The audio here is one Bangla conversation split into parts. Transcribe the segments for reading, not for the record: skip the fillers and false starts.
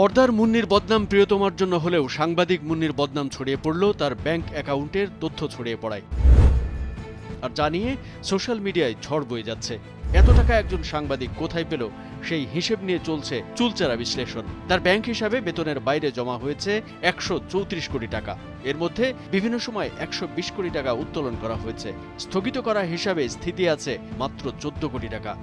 পর্দার মুন্নির বদনাম প্রিয়তমার জন্য হলেও সাংবাদিক মুন্নির বদনাম ছড়িয়ে পড়ল তার ব্যাংক অ্যাকাউন্টের তথ্য ছড়িয়ে পড়ায়। আর জানিয়ে সোশ্যাল মিডিয়ায় ঝড় বয়ে যাচ্ছে। এত টাকা একজন সাংবাদিক কোথায় পেল সেই হিসেব নিয়ে চলছে চুলচেরা বিশ্লেষণ। তার ব্যাংক হিসাবে বেতনের বাইরে জমা হয়েছে 134 কোটি টাকা। এর মধ্যে বিভিন্ন সময় 120 কোটি টাকা উত্তোলন করা হয়েছে। স্থগিত করা হিসাবে স্থিতি আছে মাত্র 14 কোটি টাকা।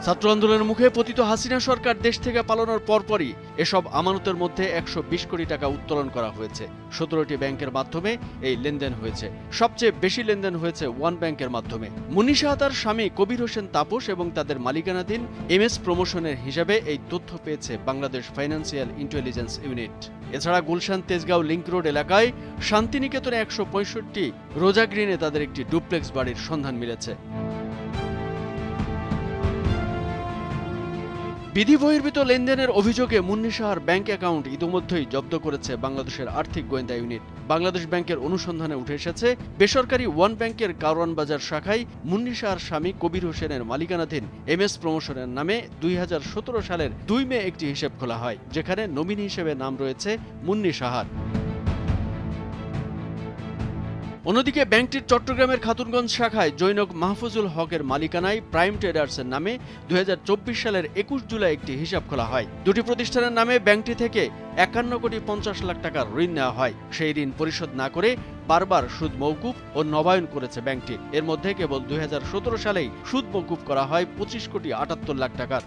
ছাত্র আন্দোলনের মুখে পতিত হাসিনা সরকার দেশ থেকে পালানোর পরপরই এসব আমানতের মধ্যে 120 কোটি টাকা উত্তোলন করা হয়েছে। 17টি ব্যাংকের মাধ্যমে এই লেনদেন হয়েছে। সবচেয়ে বেশি লেনদেন হয়েছে ওয়ান ব্যাংকের মাধ্যমে। মুন্নি সাহা, তার স্বামী কবির হোসেন তাপস এবং তাদের মালিকানাধীন এমএস প্রমোশনের হিসাবে এই তথ্য পেয়েছে বাংলাদেশ ফাইন্যান্সিয়াল ইন্টেলিজেন্স ইউনিট। এছাড়া গুলশান তেজগাঁও লিংক রোড এলাকায় শান্তিনিকেতনে 165 রোজা গ্রিনে তাদের একটি ডুপ্লেক্স বাড়ির সন্ধান মিলেছে। বিধি বহির্ভূত লেনদেনের অভিযোগে মুন্নি সাহার ব্যাংক অ্যাকাউন্ট ইতিমধ্যেই জব্দ করেছে বাংলাদেশের আর্থিক গোয়েন্দা ইউনিট। বাংলাদেশ ব্যাংকের অনুসন্ধানে উঠে এসেছে বেসরকারি ওয়ান ব্যাংকের কারওয়ান বাজার শাখায় মুন্নি সাহার স্বামী কবির হোসেনের মালিকানাধীন এমএস প্রমোশনের নামে 2017 সালের 2 মে একটি হিসেব খোলা হয়, যেখানে নমিনি হিসেবে নাম রয়েছে মুন্নি সাহার। অন্যদিকে ব্যাংকটির চট্টগ্রামের খাতুনগঞ্জ শাখায় জৈনক মাহফুজুল হকের মালিকানায় প্রাইম ট্রেডার্সের নামে 2024 সালের 21 জুলাই একটি হিসাব খোলা হয়। দুটি প্রতিষ্ঠানের নামে ব্যাংকটি থেকে 51,50 লাখ টাকার ঋণ নেওয়া হয়। সেই ঋণ পরিশোধ না করে বারবার সুদ মওকুফ ও নবায়ন করেছে ব্যাংকটি। এর মধ্যে কেবল 2017 সালেই সুদ মওকুফ করা হয় 25,78 লাখ টাকার।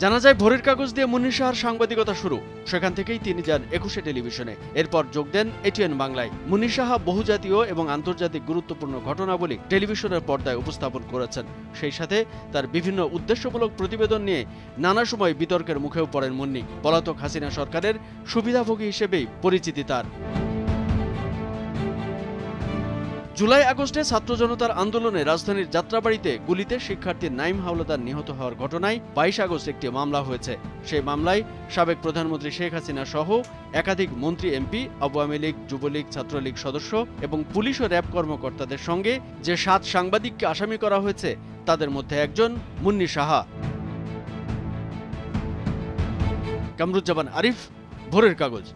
জানা যায়, ভোরের কাগজ দিয়ে মুন্নি সাহার সাংবাদিকতা শুরু। সেখান থেকেই তিনি যান 21 টেলিভিশনে। এরপর যোগ দেন এটিএন বাংলায়। মুন্নি সাহা বহুজাতীয় এবং আন্তর্জাতিক গুরুত্বপূর্ণ ঘটনাবলী টেলিভিশনের পর্দায় উপস্থাপন করেছেন। সেই সাথে তার বিভিন্ন উদ্দেশ্যমূলক প্রতিবেদন নিয়ে নানা সময় বিতর্কের মুখেও পড়েন মুন্নি। পলাতক হাসিনা সরকারের সুবিধাভোগী হিসেবেই পরিচিতি তার। জুলাই আগস্টে ছাত্র জনতার আন্দোলনে রাজধানীর যাত্রাবাড়িতে গুলিতে শিক্ষার্থী নাইম হাওলাদার নিহত হওয়ার ঘটনায় 22 আগস্ট একটি মামলা হয়েছে। সেই মামলায় সাবেক প্রধানমন্ত্রী শেখ হাসিনা সহ একাধিক মন্ত্রী, এমপি, আওয়ামী লীগ, যুবলীগ, ছাত্রলীগ সদস্য এবং পুলিশ ও র্যাব কর্মকর্তাদের সঙ্গে যে 7 সাংবাদিককে আসামি করা হয়েছে তাদের মধ্যে একজন মুন্নি সাহা। কামরুজ্জামান আরিফ, ভোরের কাগজ।